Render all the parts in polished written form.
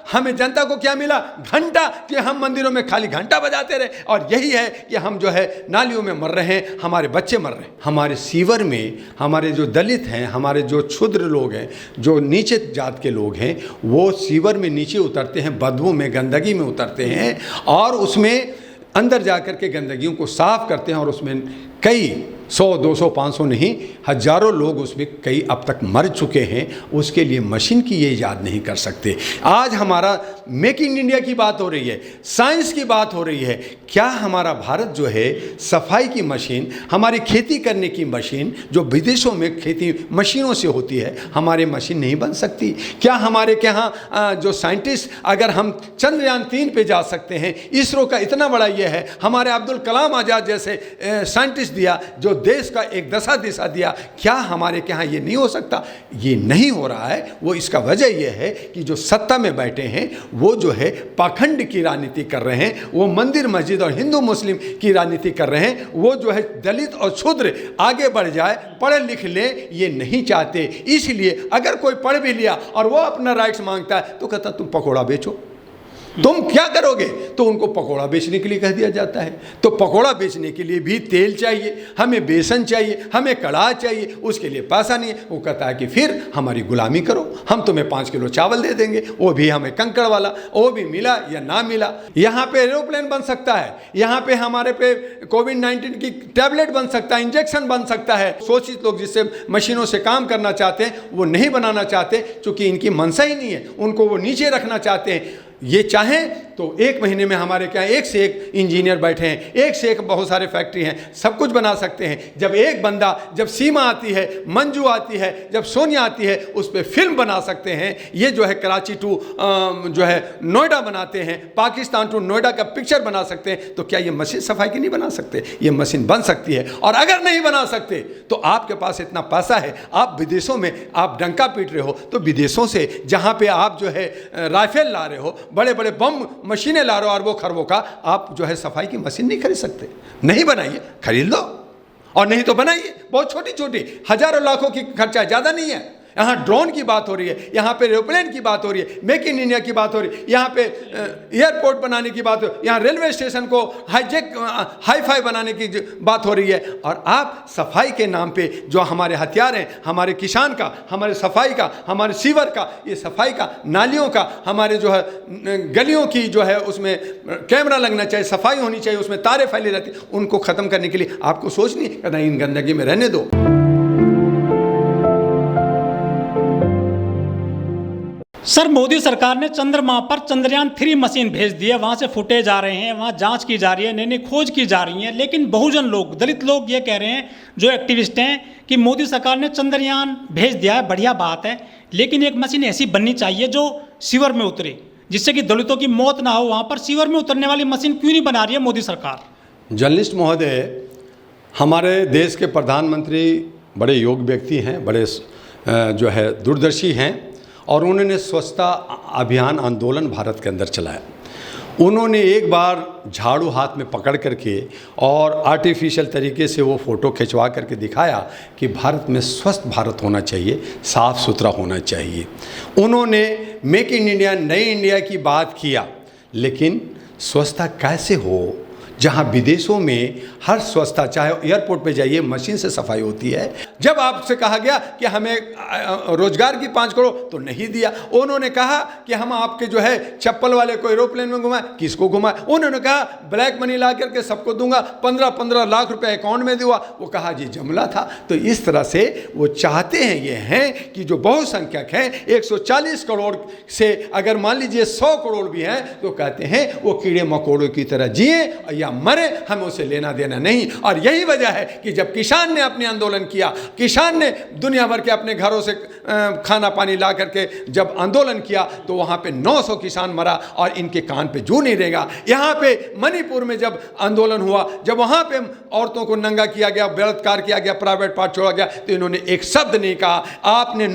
हमें जनता को क्या मिला? घंटा, कि हम मंदिरों में खाली घंटा बजाते रहे। और यही है कि हम जो है नालियों में मर रहे हैं, हमारे बच्चे मर रहे हैं। हमारे सीवर में हमारे जो दलित हैं, हमारे जो क्षुद्र लोग हैं, जो नीचे जात के लोग हैं, वो सीवर में नीचे उतरते हैं, बदबू में, गंदगी में उतरते हैं और उसमें अंदर जाकर के गंदगियों को साफ करते हैं और उसमें कई 100, 200, 500 नहीं, हजारों लोग उसमें कई अब तक मर चुके हैं। उसके लिए मशीन की ये ईजाद नहीं कर सकते। आज हमारा मेक इन इंडिया की बात हो रही है, साइंस की बात हो रही है। क्या हमारा भारत जो है सफाई की मशीन, हमारी खेती करने की मशीन जो विदेशों में खेती मशीनों से होती है, हमारे मशीन नहीं बन सकती? क्या हमारे के यहाँ जो साइंटिस्ट, अगर हम चंद्रयान 3 पे जा सकते हैं, इसरो का इतना बड़ा ये है, हमारे अब्दुल कलाम आज़ाद जैसे साइंटिस्ट दिया जो देश का एक दशा दिशा दिया, क्या हमारे के यहाँ ये नहीं हो सकता? ये नहीं हो रहा है। वो इसका वजह यह है कि जो सत्ता में बैठे हैं वो जो है पाखंड की राजनीति कर रहे हैं, वो मंदिर मस्जिद और हिंदू मुस्लिम की राजनीति कर रहे हैं। वो जो है दलित और क्षुद्र आगे बढ़ जाए, पढ़ लिख ले, ये नहीं चाहते। इसलिए अगर कोई पढ़ भी लिया और वो अपना राइट्स मांगता है तो कहता तुम पकौड़ा बेचो। तुम क्या करोगे? तो उनको पकोड़ा बेचने के लिए कह दिया जाता है। तो पकोड़ा बेचने के लिए भी तेल चाहिए, हमें बेसन चाहिए, हमें कड़ाह चाहिए, उसके लिए पैसा नहीं है। वो कहता है कि फिर हमारी गुलामी करो, हम तुम्हें 5 किलो चावल दे देंगे, वो भी हमें कंकड़ वाला, वो भी मिला या ना मिला। यहाँ पे एरोप्लेन बन सकता है, यहाँ पे हमारे पे कोविड-19 की टैबलेट बन सकता है, इंजेक्शन बन सकता है। शोषित लोग जिससे मशीनों से काम करना चाहते हैं वो नहीं बनाना चाहते, क्योंकि इनकी मनसा ही नहीं है, उनको वो नीचे रखना चाहते हैं। ये चाहें तो 1 महीने में हमारे क्या एक से एक इंजीनियर बैठे हैं, एक से एक बहुत सारे फैक्ट्री हैं, सब कुछ बना सकते हैं। जब एक बंदा, जब सीमा आती है, मंजू आती है, जब सोनिया आती है, उस पर फिल्म बना सकते हैं। ये जो है कराची टू जो है नोएडा बनाते हैं, पाकिस्तान टू नोएडा का पिक्चर बना सकते हैं। तो क्या ये मशीन सफाई की नहीं बना सकते? ये मशीन बन सकती है। और अगर नहीं बना सकते तो आपके पास इतना पैसा है, आप विदेशों में आप डंका पीट रहे हो, तो विदेशों से जहाँ पे आप जो है राइफल ला रहे हो, बड़े बड़े बम मशीनें ला रहे हो अरबों खरबों का, आप जो है सफाई की मशीन नहीं खरीद सकते? नहीं बनाइए, खरीद लो। और नहीं तो बनाइए, बहुत छोटी छोटी, हजारों लाखों की खर्चा, ज़्यादा नहीं है। यहाँ ड्रोन की बात हो रही है, यहाँ पे एरोप्लेन की बात हो रही है, मेक इन इंडिया की बात हो रही है, यहाँ पे एयरपोर्ट बनाने की बात हो रही है, यहाँ रेलवे स्टेशन को हाई-फाई बनाने की बात हो रही है। और आप सफाई के नाम पे जो हमारे हथियार हैं, हमारे किसान का, हमारे सफाई का, हमारे सीवर का, ये सफाई का, नालियों का, हमारे जो है गलियों की जो है उसमें कैमरा लगना चाहिए, सफाई होनी चाहिए, उसमें तारे फैली रहती, उनको ख़त्म करने के लिए आपको सोचनी है इन गंदगी में रहने दो। सर, मोदी सरकार ने चंद्रमा पर चंद्रयान 3 मशीन भेज दी है, वहाँ से फुटेज आ रहे हैं, वहाँ जांच की जा रही है, नई नई खोज की जा रही है। लेकिन बहुजन लोग, दलित लोग ये कह रहे हैं, जो एक्टिविस्ट हैं, कि मोदी सरकार ने चंद्रयान भेज दिया है, बढ़िया बात है, लेकिन एक मशीन ऐसी बननी चाहिए जो सीवर में उतरे, जिससे कि दलितों की मौत ना हो। वहाँ पर सीवर में उतरने वाली मशीन क्यों नहीं बना रही है मोदी सरकार? जर्नलिस्ट महोदय, हमारे देश के प्रधानमंत्री बड़े योग्य व्यक्ति हैं, बड़े जो है दूरदर्शी हैं, और उन्होंने स्वच्छता अभियान आंदोलन भारत के अंदर चलाया। उन्होंने एक बार झाड़ू हाथ में पकड़ करके और आर्टिफिशियल तरीके से वो फ़ोटो खिंचवा करके दिखाया कि भारत में स्वस्थ भारत होना चाहिए, साफ़ सुथरा होना चाहिए। उन्होंने मेक इन इंडिया, नई इंडिया की बात किया, लेकिन स्वच्छता कैसे हो जहाँ विदेशों में हर स्वच्छता, चाहे एयरपोर्ट पे जाइए मशीन से सफाई होती है। जब आपसे कहा गया कि हमें रोजगार की 5 करोड़, तो नहीं दिया। उन्होंने कहा कि हम आपके जो है चप्पल वाले को एरोप्लेन में घुमाएं, किसको घुमाएं? उन्होंने कहा ब्लैक मनी ला करके सबको दूंगा, 15-15 लाख रुपए अकाउंट में दूंगा। वो कहा जी जुमला था। तो इस तरह से वो चाहते हैं, ये हैं कि जो बहुसंख्यक हैं 140 करोड़ से अगर मान लीजिए 100 करोड़ भी हैं, तो कहते हैं वो कीड़े मकोड़ों की तरह जिए या मरे, हमें उसे लेना देना नहीं। और यही वजह है कि जब किसान ने अपने आंदोलन किया, किसान ने दुनिया भर के अपने घरों से खाना पानी ला करके जब आंदोलन किया, तो वहाँ पे 900 किसान मरा और इनके कान पे जू नहीं रहेगा। यहाँ पे मणिपुर में जब आंदोलन हुआ, जब वहाँ पे औरतों को नंगा किया गया, बलात्कार किया गया, प्राइवेट पार्ट छोड़ा गया, तो इन्होंने एक शब्द नहीं कहा। आपने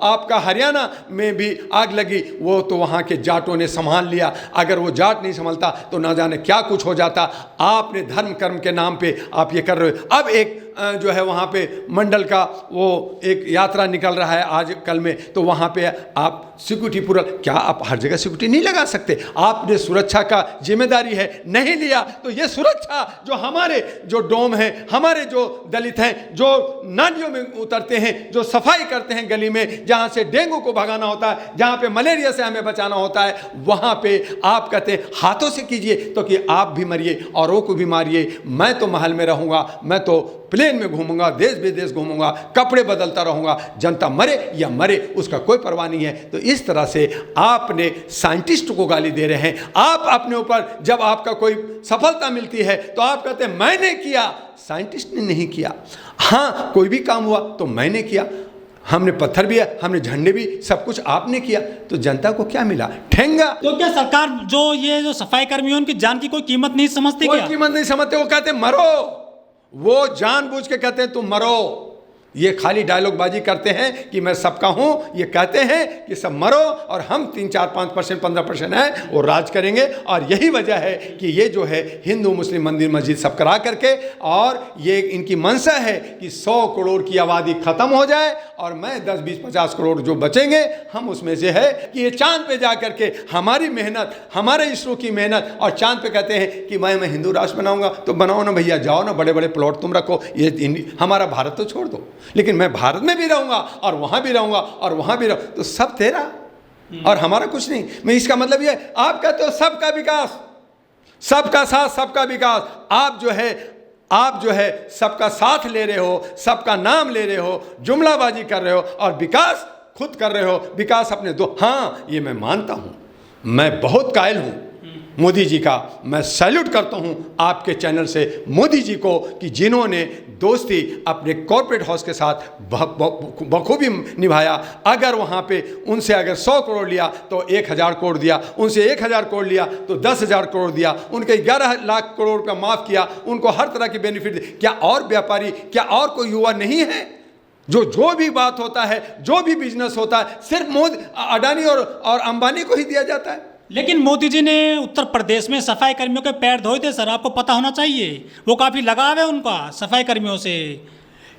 आपका हरियाणा में भी आग लगी, वो तो वहाँ के जाटों ने संभाल लिया। अगर वो जाट नहीं संभलता तो ना जाने क्या कुछ हो जाता। आपने धर्म कर्म के नाम पे आप ये कर रहे हो। अब एक जो है वहाँ पे मंडल का वो एक यात्रा निकल रहा है आज कल में, तो वहाँ पे आप सिक्योरिटी पूरा, क्या आप हर जगह सिक्योरिटी नहीं लगा सकते? आपने सुरक्षा का जिम्मेदारी है, नहीं लिया तो ये सुरक्षा जो हमारे जो डोम हैं, हमारे जो दलित हैं, जो नालियों में उतरते हैं, जो सफाई करते हैं गली में, जहाँ से डेंगू को भगाना होता है, जहाँ पे मलेरिया से हमें बचाना होता है, वहाँ पे आप कहते हैं हाथों से कीजिए तो कि आप भी मरिए औरों को भी मारिए। मैं तो महल में रहूँगा, मैं तो प्लेन में घूमूंगा, देश विदेश घूमूंगा, कपड़े बदलता रहूंगा, जनता मरे या मरे उसका कोई परवाह नहीं है। तो इस तरह से आपने साइंटिस्ट को गाली दे रहे हैं। आप अपने ऊपर जब आपका कोई सफलता मिलती है तो आप कहते हैं मैंने किया, साइंटिस्ट ने नहीं किया। हाँ, कोई भी काम हुआ तो मैंने किया, हमने पत्थर भी है, हमने झंडे भी, सब कुछ आपने किया, तो जनता को क्या मिला? ठेंगा। तो क्या सरकार जो ये जो सफाई कर्मी है उनकी जान की कोई कीमत नहीं समझती? कोई कीमत नहीं समझते, वो कहते मरो, वो जानबूझ के कहते हैं तुम मरो। ये खाली डायलॉगबाजी करते हैं कि मैं सबका हूं, ये कहते हैं कि सब मरो और हम 3, 4, 5%, 15% है वो राज करेंगे। और यही वजह है कि ये जो है हिंदू मुस्लिम मंदिर मस्जिद सब करा करके, और ये इनकी मंशा है कि 100 करोड़ की आबादी खत्म हो जाए और मैं 10, 20, 50 करोड़ जो बचेंगे हम उसमें से है कि ये चांद पे जा करके हमारी मेहनत, हमारे इसरो की मेहनत, और चांद पे कहते हैं कि मैं हिंदू राष्ट्र बनाऊंगा। तो बनाओ ना भैया, जाओ ना, बड़े बड़े प्लॉट तुम रखो, ये हमारा भारत तो छोड़ दो, लेकिन मैं भारत में भी रहूंगा और वहां भी रहूंगा और वहां भी तो सब तेरा और हमारा कुछ नहीं। मैं इसका मतलब ये, आप कहते हो सबका विकास, सबका साथ, सबका विकास, आप जो है सबका साथ ले रहे हो, सबका नाम ले रहे हो, जुमलाबाजी कर रहे हो और विकास खुद कर रहे हो, विकास अपने दो। हाँ, ये मैं मानता हूं, मैं बहुत कायल हूं मोदी जी का, मैं सैल्यूट करता हूं आपके चैनल से मोदी जी को कि जिन्होंने दोस्ती अपने कॉर्पोरेट हाउस के साथ बखूबी निभाया। अगर वहाँ पे उनसे अगर 100 करोड़ लिया तो 1000 करोड़ दिया, उनसे 1000 करोड़ लिया तो 10,000 करोड़ दिया, उनके 11 लाख करोड़ रुपया माफ़ किया, उनको हर तरह की बेनिफिट दिए। क्या और व्यापारी, क्या और कोई युवा नहीं है जो भी बात होता है, जो भी बिजनेस होता है, सिर्फ मोदी, अडानी और अंबानी को ही दिया जाता है? लेकिन मोदी जी ने उत्तर प्रदेश में सफाई कर्मियों के पैर धोए थे सर, आपको पता होना चाहिए, वो काफ़ी लगाव है उनका सफाई कर्मियों से।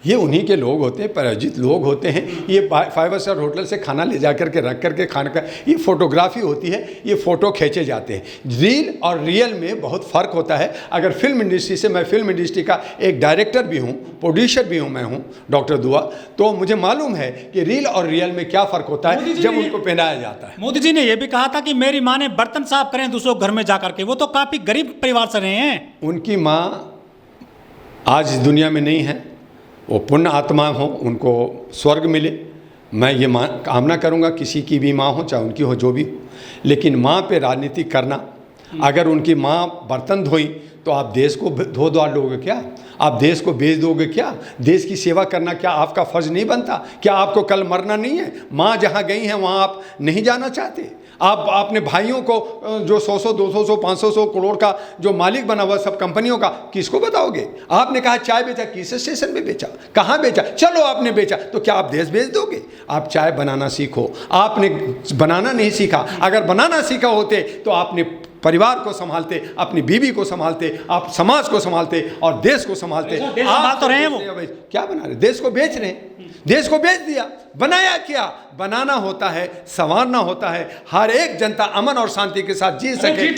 ये उन्हीं के लोग होते हैं, पराजित लोग होते हैं। ये 5 स्टार होटल से खाना ले जा करके रख करके खाने का ये फोटोग्राफी होती है, ये फ़ोटो खींचे जाते हैं। रील और रियल में बहुत फ़र्क होता है। अगर फिल्म इंडस्ट्री से, मैं फिल्म इंडस्ट्री का एक डायरेक्टर भी हूँ, प्रोड्यूसर भी हूँ, मैं हूँ डॉक्टर दुआ, तो मुझे मालूम है कि रील और रियल में क्या फ़र्क होता है जब उनको पहनाया जाता है। मोदी जी ने यह भी कहा था कि मेरी माँ ने बर्तन साफ करें दूसरों घर में जा करके, वो तो काफ़ी गरीब परिवार से रहे हैं। उनकी माँ आज इस दुनिया में नहीं है, वो पुण्य आत्मा हो, उनको स्वर्ग मिले। मैं ये कामना करूँगा किसी की भी माँ हो, चाहे उनकी हो, जो भी हो, लेकिन माँ पे राजनीति करना, अगर उनकी माँ बर्तन धोई तो आप देश को धो धो लोगे क्या? आप देश को बेच दोगे क्या? देश की सेवा करना क्या आपका फर्ज नहीं बनता? क्या आपको कल मरना नहीं है? माँ जहाँ गई हैं वहाँ आप नहीं जाना चाहते? आप अपने भाइयों को जो 100, 200, 500 करोड़ का जो मालिक बना हुआ सब कंपनियों का, किसको बताओगे? आपने कहा चाय बेचा, किस स्टेशन पे बेचा, कहाँ बेचा? चलो आपने बेचा, तो क्या आप देश बेच दोगे? आप चाय बनाना सीखो। आपने बनाना नहीं सीखा, अगर बनाना सीखा होते तो आपने परिवार को संभालते, अपनी बीवी को संभालते, आप समाज को संभालते और देश को संभालते। आप तो रहे हैं, वो क्या बना रहे? देश को बेच रहे हैं, देश को बेच दिया। बनाया क्या? बनाना होता है, संवारना होता है, हर एक जनता अमन और शांति के साथ जी सके।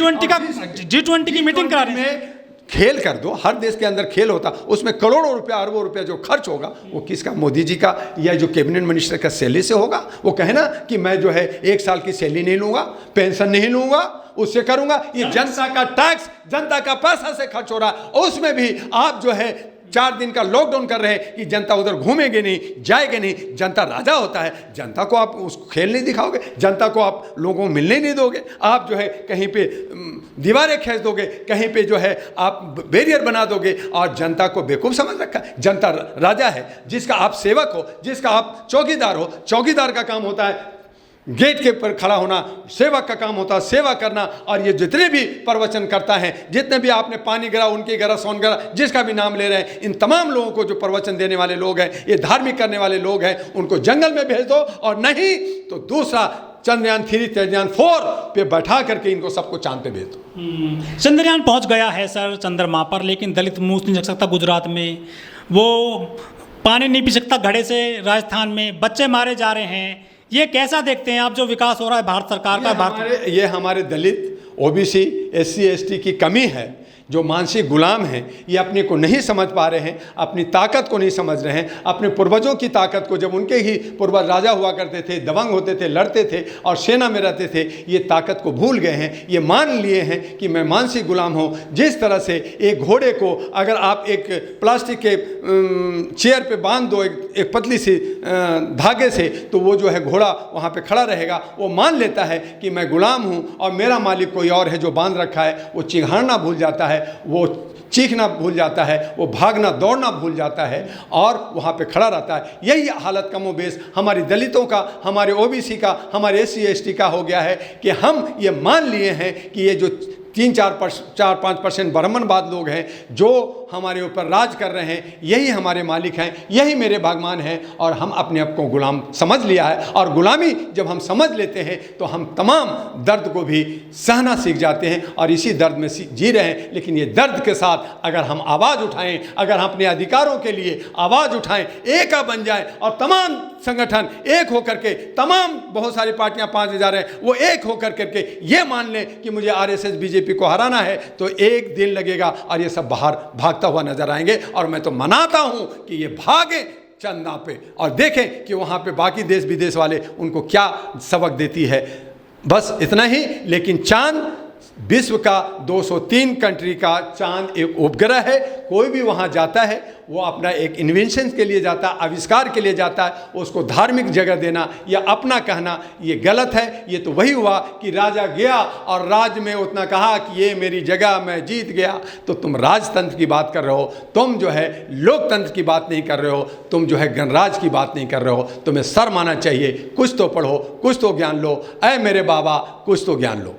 G20 की मीटिंग करा रहे हैं, खेल कर दो, हर देश के अंदर खेल होता, उसमें करोड़ों रुपया, अरबों रुपया जो खर्च होगा वो किसका? मोदी जी का या जो कैबिनेट मिनिस्टर का सैलरी से होगा। वो कहे ना कि मैं जो है 1 साल की सैलरी नहीं लूँगा, पेंशन नहीं लूँगा, उससे करूँगा। ये जनता का टैक्स, जनता का पैसा से खर्च हो रहा है। उसमें भी आप जो है 4 दिन का लॉकडाउन कर रहे हैं कि जनता उधर घूमेंगे नहीं, जाएंगे नहीं। जनता राजा होता है, जनता को आप उस खेल नहीं दिखाओगे, जनता को आप लोगों को मिलने नहीं दोगे। आप जो है कहीं पे दीवारें खींच दोगे, कहीं पे जो है आप बैरियर बना दोगे और जनता को बेवकूफ़ समझ रखा है। जनता राजा है, जिसका आप सेवक हो, जिसका आप चौकीदार हो। चौकीदार का काम होता है गेट के ऊपर खड़ा होना, सेवक का काम होता है सेवा करना। और ये जितने भी प्रवचन करता है, जितने भी आपने पानी गिरा, उनकी गिरा, सोन गिरा, जिसका भी नाम ले रहे हैं, इन तमाम लोगों को जो प्रवचन देने वाले लोग हैं, ये धार्मिक करने वाले लोग हैं, उनको जंगल में भेज दो, और नहीं तो दूसरा चंद्रयान 3, चंद्रयान 4 पे बैठा करके इनको सबको चांद पे भेज दो। चंद्रयान पहुंच गया है सर चंद्रमा पर, लेकिन दलित मुंह नहीं लग सकता गुजरात में। वो पानी नहीं पी सकता घड़े से राजस्थान में, बच्चे मारे जा रहे हैं। ये कैसा देखते हैं आप जो विकास हो रहा है भारत सरकार का? ये हमारे दलित, ओबीसी, एससी, एसटी की कमी है। जो मानसिक गुलाम हैं, ये अपने को नहीं समझ पा रहे हैं, अपनी ताकत को नहीं समझ रहे हैं, अपने पूर्वजों की ताकत को, जब उनके ही पूर्वज राजा हुआ करते थे, दबंग होते थे, लड़ते थे और सेना में रहते थे, ये ताकत को भूल गए हैं। ये मान लिए हैं कि मैं मानसिक गुलाम हूँ। जिस तरह से एक घोड़े को अगर आप एक प्लास्टिक के चेयर पे बांध दो एक पतली सी धागे से, तो वो जो है घोड़ा वहाँ पे खड़ा रहेगा। वो मान लेता है कि मैं गुलाम हूँ और मेरा मालिक कोई और है जो बांध रखा है। वो चिढ़ाना भूल जाता है, वो चीखना भूल जाता है, वो भागना दौड़ना भूल जाता है और वहाँ पे खड़ा रहता है। यही हालत कमोबेश हमारी दलितों का, हमारे ओबीसी का, हमारे एससी एसटी का हो गया है कि हम ये मान लिए हैं कि ये जो 3-4-5% ब्राह्मणवाद लोग हैं जो हमारे ऊपर राज कर रहे हैं, यही हमारे मालिक हैं, यही मेरे भगवान हैं। और हम अपने आप को गुलाम समझ लिया है। और गुलामी जब हम समझ लेते हैं तो हम तमाम दर्द को भी सहना सीख जाते हैं और इसी दर्द में जी रहे हैं। लेकिन ये दर्द के साथ अगर हम आवाज़ उठाएं, अगर हम अपने अधिकारों के लिए आवाज़ उठाएं, एक बन जाएं और तमाम संगठन एक होकर के, तमाम बहुत सारी पार्टियां 5,000 हैं, वो एक होकर करके ये मान लें कि मुझे आरएसएस बीजेपी को हराना है, तो एक दिन लगेगा और ये सब बाहर भागता हुआ नजर आएंगे। और मैं तो मनाता हूं कि ये भागें चंदा पे और देखें कि वहां पे बाकी देश विदेश वाले उनको क्या सबक देती है। बस इतना ही। लेकिन चांद विश्व का 203 कंट्री का चांद एक उपग्रह है। कोई भी वहाँ जाता है वो अपना एक इन्वेंशन के लिए जाता है, आविष्कार के लिए जाता है। उसको धार्मिक जगह देना या अपना कहना ये गलत है। ये तो वही हुआ कि राजा गया और राज में उतना कहा कि ये मेरी जगह, मैं जीत गया। तो तुम राजतंत्र की बात कर रहे हो, तुम जो है लोकतंत्र की बात नहीं कर रहे हो, तुम जो है गणराज की बात नहीं कर रहे हो। तुम्हें शर्म आना चाहिए। कुछ तो पढ़ो, कुछ तो ज्ञान लो। ऐ मेरे बाबा, कुछ तो ज्ञान लो।